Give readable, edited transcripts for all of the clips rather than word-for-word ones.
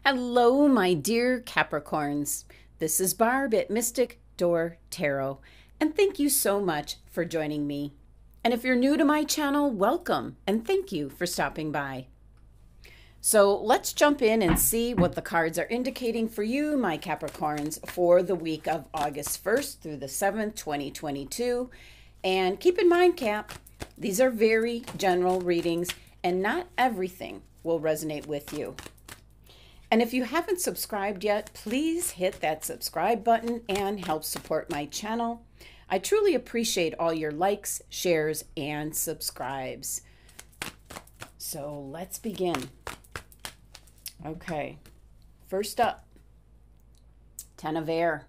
Hello, my dear Capricorns. This is Barb at Mystic Door Tarot, and thank you so much for joining me. And if you're new to my channel, welcome, and thank you for stopping by. So let's jump in and see what the cards are indicating for you, my Capricorns, for the week of August 1st through the 7th, 2022. And keep in mind, Cap, these are very general readings, and not everything will resonate with you. And if you haven't subscribed yet, please hit that subscribe button and help support my channel. I truly appreciate all your likes, shares, and subscribes. So let's begin. Okay, first up, Ten of Air.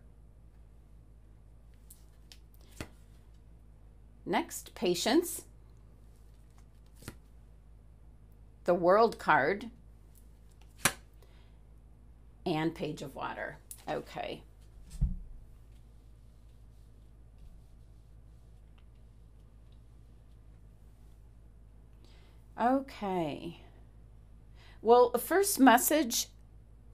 Next, Patience. The World card. And Page of Water. Okay. Okay. Well, the first message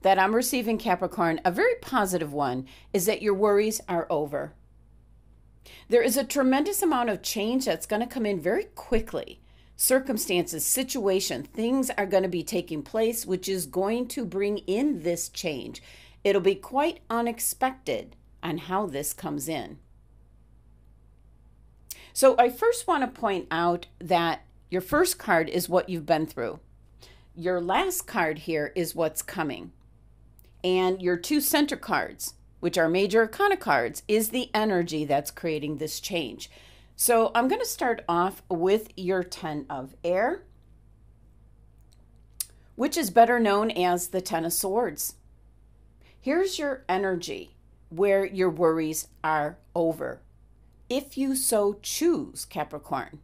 that I'm receiving, Capricorn, a very positive one, is that your worries are over. There is a tremendous amount of change that's going to come in very quickly. Circumstances, situation, things are going to be taking place, which is going to bring in this change. It'll be quite unexpected on how this comes in. So I first want to point out that your first card is what you've been through. Your last card here is what's coming. And your two center cards, which are major arcana cards, is the energy that's creating this change. So I'm going to start off with your Ten of Air, which is better known as the Ten of Swords. Here's your energy where your worries are over, if you so choose, Capricorn.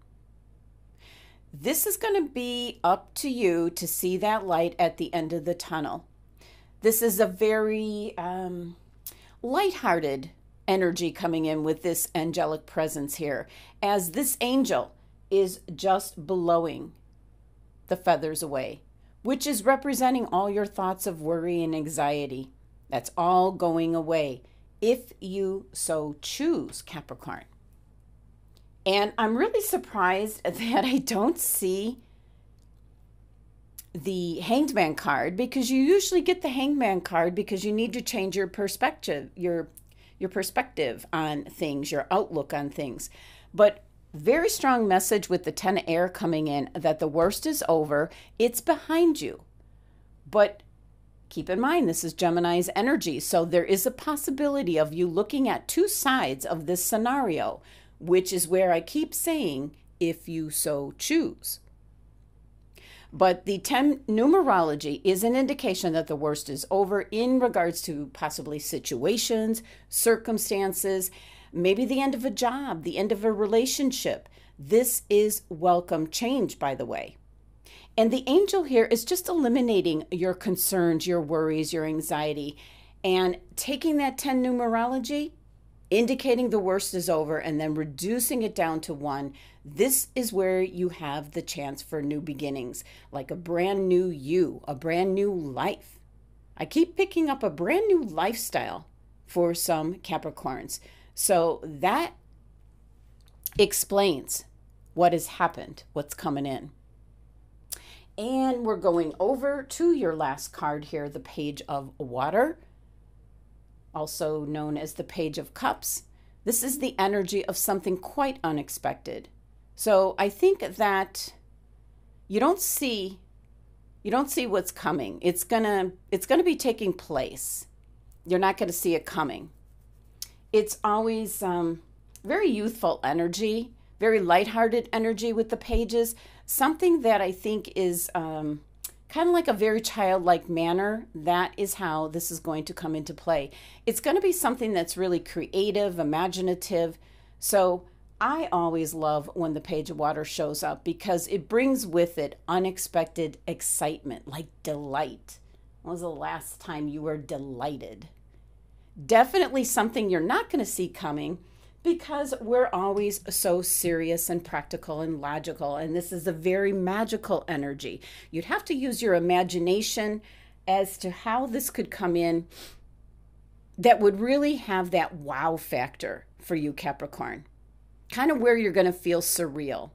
This is going to be up to you to see that light at the end of the tunnel. This is a very lighthearted energy coming in with this angelic presence here, as this angel is just blowing the feathers away, which is representing all your thoughts of worry and anxiety. That's all going away if you so choose, Capricorn. And I'm really surprised that I don't see the Hanged Man card, because you usually get the Hanged Man card because you need to change your perspective, your perspective on things, your outlook on things. But very strong message with the Ten of Air coming in that the worst is over. It's behind you. But keep in mind, this is Gemini's energy. So there is a possibility of you looking at two sides of this scenario, which is where I keep saying, if you so choose. But the 10 numerology is an indication that the worst is over in regards to possibly situations, circumstances, maybe the end of a job, the end of a relationship. This is welcome change, by the way. And the angel here is just eliminating your concerns, your worries, your anxiety, and taking that 10 numerology, indicating the worst is over, and then reducing it down to 1. This is where you have the chance for new beginnings, like a brand new you, a brand new life. I keep picking up a brand new lifestyle for some Capricorns. So that explains what has happened, what's coming in. And we're going over to your last card here, the Page of Water, also known as the Page of Cups. This is the energy of something quite unexpected. So I think that you don't see what's coming. It's gonna be taking place. You're not gonna see it coming. It's always very youthful energy, very lighthearted energy with the pages. Something that I think is kind of like a very childlike manner. That is how this is going to come into play. It's going to be something that's really creative, imaginative. So I always love when the Page of Water shows up because it brings with it unexpected excitement, like delight. When was the last time you were delighted? Definitely something you're not going to see coming, because we're always so serious and practical and logical, and this is a very magical energy. You'd have to use your imagination as to how this could come in that would really have that wow factor for you, Capricorn. Kind of where you're going to feel surreal.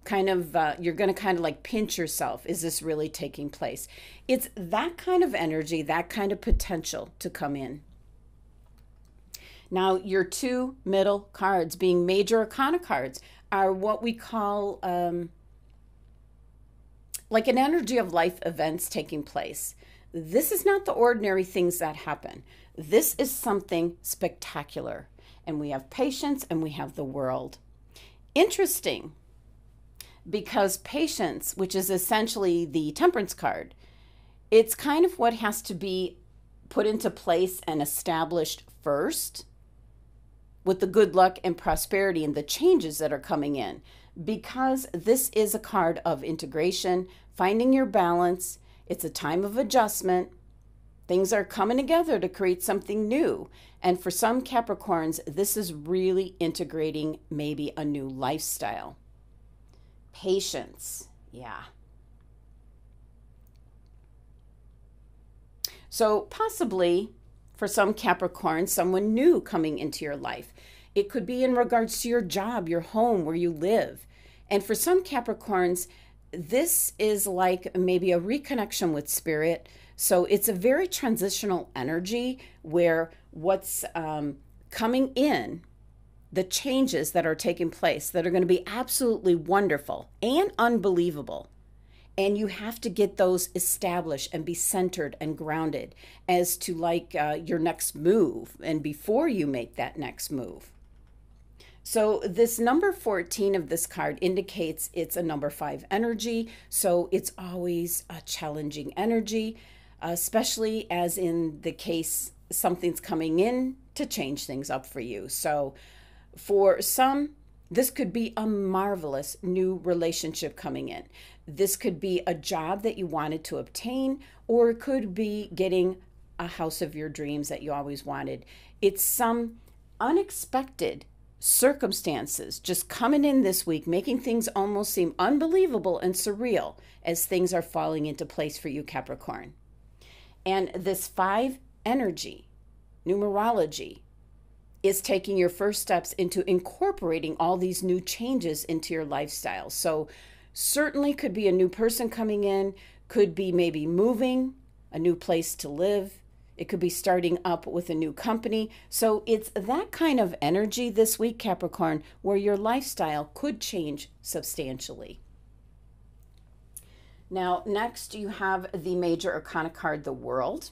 Kind of, you're going to kind of like pinch yourself. Is this really taking place? It's that kind of energy, that kind of potential to come in. Now, your two middle cards, being major arcana cards, are what we call like an energy of life events taking place. This is not the ordinary things that happen. This is something spectacular. And we have patience and we have the world. Interesting, because patience, which is essentially the temperance card, it's kind of what has to be put into place and established first with the good luck and prosperity and the changes that are coming in, because this is a card of integration, finding your balance. It's a time of adjustment. Things are coming together to create something new. And for some Capricorns, this is really integrating maybe a new lifestyle. Patience, yeah. So possibly for some Capricorns, someone new coming into your life. It could be in regards to your job, your home, where you live. And for some Capricorns, this is like maybe a reconnection with spirit. So it's a very transitional energy where what's coming in, the changes that are taking place that are going to be absolutely wonderful and unbelievable. And you have to get those established and be centered and grounded as to like your next move and before you make that next move. So this number 14 of this card indicates it's a number 5 energy. So it's always a challenging energy, especially as in the case something's coming in to change things up for you. So for some, this could be a marvelous new relationship coming in. This could be a job that you wanted to obtain, or it could be getting a house of your dreams that you always wanted. It's some unexpected circumstances just coming in this week, making things almost seem unbelievable and surreal as things are falling into place for you, Capricorn. And this 5 energy, numerology, is taking your first steps into incorporating all these new changes into your lifestyle. So certainly could be a new person coming in, could be maybe moving, a new place to live. It could be starting up with a new company. So it's that kind of energy this week, Capricorn, where your lifestyle could change substantially. Now, next you have the major arcana card, the World.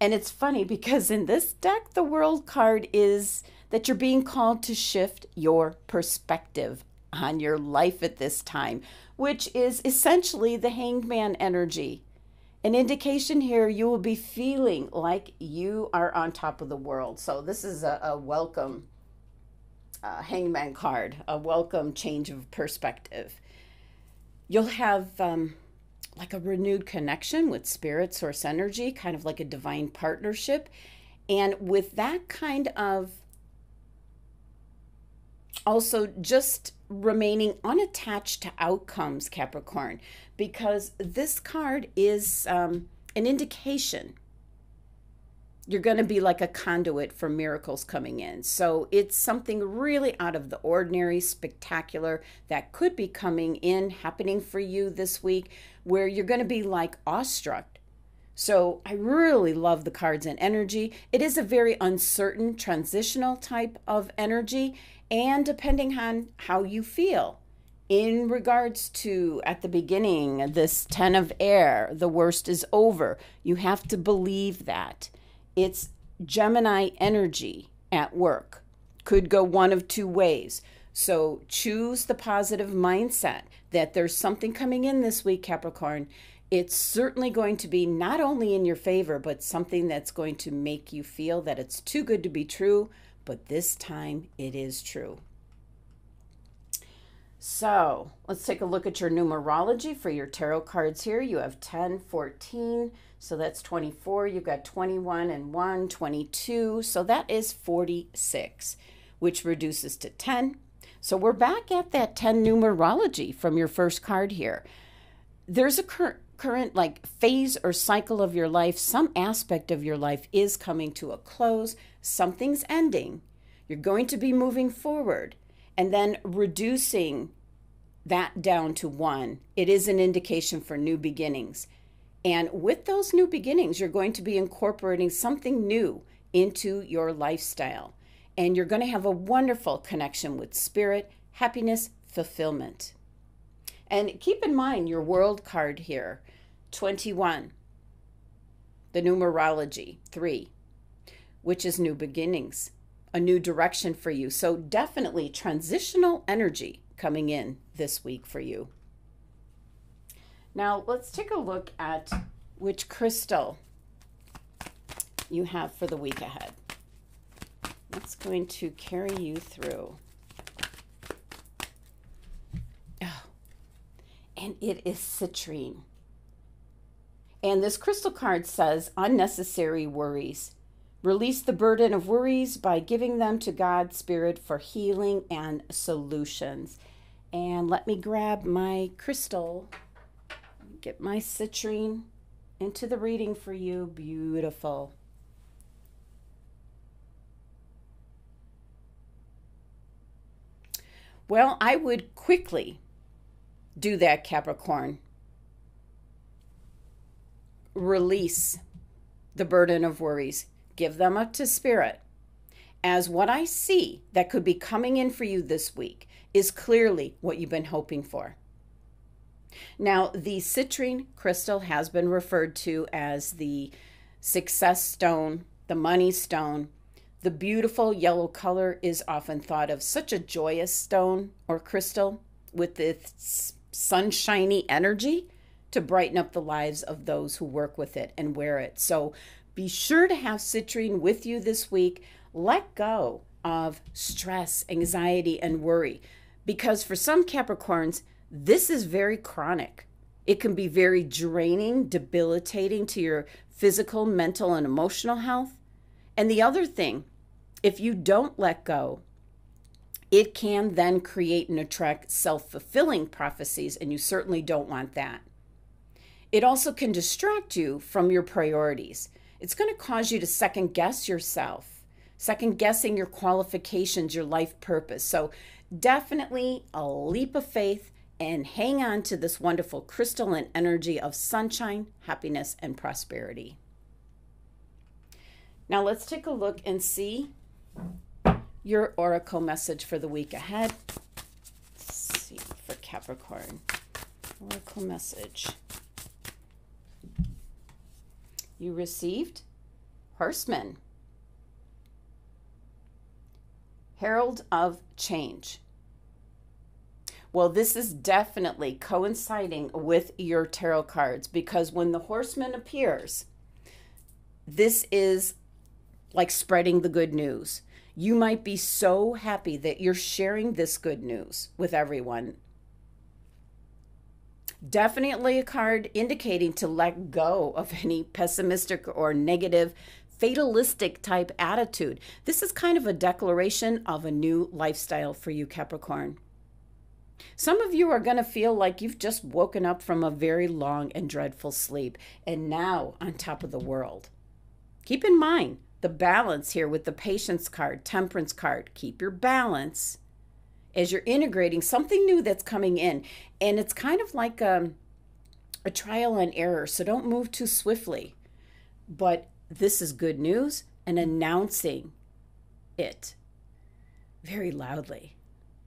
And it's funny because in this deck, the World card is that you're being called to shift your perspective on your life at this time, which is essentially the Hangman energy. An indication here, you will be feeling like you are on top of the world. So this is a welcome Hangman card, a welcome change of perspective. You'll have like a renewed connection with spirit, source energy, kind of like a divine partnership. And with that kind of also just remaining unattached to outcomes, Capricorn, because this card is an indication you're going to be like a conduit for miracles coming in. So it's something really out of the ordinary, spectacular that could be coming in, happening for you this week, where you're going to be like awestruck. So I really love the cards and energy. It is a very uncertain, transitional type of energy, and depending on how you feel. In regards to, at the beginning, this 10 of air, the worst is over. You have to believe that. It's Gemini energy at work. Could go one of two ways. So choose the positive mindset that there's something coming in this week, Capricorn. It's certainly going to be not only in your favor, but something that's going to make you feel that it's too good to be true, but this time it is true. So let's take a look at your numerology for your tarot cards here. You have 10, 14, so that's 24. You've got 21 and 1, 22. So that is 46, which reduces to 10. So we're back at that 10 numerology from your first card here. There's a current like phase or cycle of your life, some aspect of your life is coming to a close. Something's ending. You're going to be moving forward and then reducing that down to one. It is an indication for new beginnings. And with those new beginnings, you're going to be incorporating something new into your lifestyle. And you're going to have a wonderful connection with spirit, happiness, fulfillment. And keep in mind your world card here, 21, the numerology, 3, which is new beginnings, a new direction for you. So definitely transitional energy coming in this week for you. Now let's take a look at which crystal you have for the week ahead. That's going to carry you through. Oh, and it is citrine. And this crystal card says, unnecessary worries. Release the burden of worries by giving them to God's Spirit for healing and solutions. And let me grab my crystal, get my citrine into the reading for you. Beautiful. Well, I would quickly do that, Capricorn. Release the burden of worries. Give them up to Spirit. As what I see that could be coming in for you this week is clearly what you've been hoping for. Now, the citrine crystal has been referred to as the success stone, the money stone. The beautiful yellow color is often thought of such a joyous stone or crystal with its sunshiny energy to brighten up the lives of those who work with it and wear it. So be sure to have citrine with you this week. Let go of stress, anxiety, and worry, because for some Capricorns, this is very chronic. It can be very draining, debilitating to your physical, mental, and emotional health. And the other thing, if you don't let go, it can then create and attract self-fulfilling prophecies, and you certainly don't want that. It also can distract you from your priorities. It's going to cause you to second guess yourself, second guessing your qualifications, your life purpose. So definitely a leap of faith and hang on to this wonderful crystal and energy of sunshine, happiness, and prosperity. Now let's take a look and see your oracle message for the week ahead. Let's see for Capricorn. Oracle message. You received Horseman, Herald of Change. Well, this is definitely coinciding with your tarot cards, because when the Horseman appears, this is like spreading the good news. You might be so happy that you're sharing this good news with everyone. Definitely a card indicating to let go of any pessimistic or negative, fatalistic type attitude. This is kind of a declaration of a new lifestyle for you, Capricorn. Some of you are going to feel like you've just woken up from a very long and dreadful sleep and now on top of the world. Keep in mind the balance here with the Patience card, Temperance card. Keep your balance as you're integrating something new that's coming in. And it's kind of like a trial and error, so don't move too swiftly. But this is good news, and announcing it very loudly.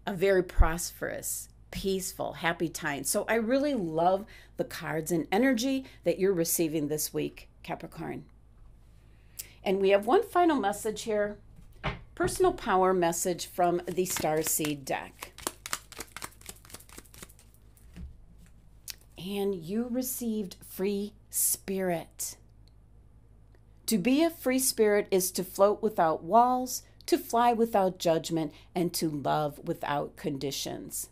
A very prosperous, peaceful, happy time. So I really love the cards and energy that you're receiving this week, Capricorn. And we have one final message here. Personal power message from the Starseed deck. And you received Free Spirit. To be a free spirit is to float without walls, to fly without judgment, and to love without conditions.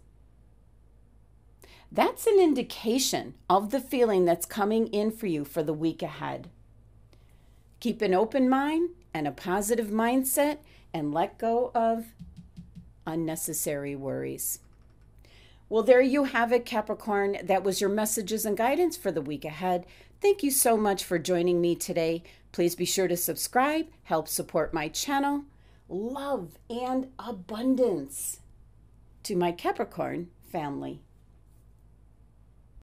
That's an indication of the feeling that's coming in for you for the week ahead. Keep an open mind and a positive mindset, and let go of unnecessary worries. Well, there you have it, Capricorn. That was your messages and guidance for the week ahead. Thank you so much for joining me today. Please be sure to subscribe, help support my channel. Love and abundance to my Capricorn family.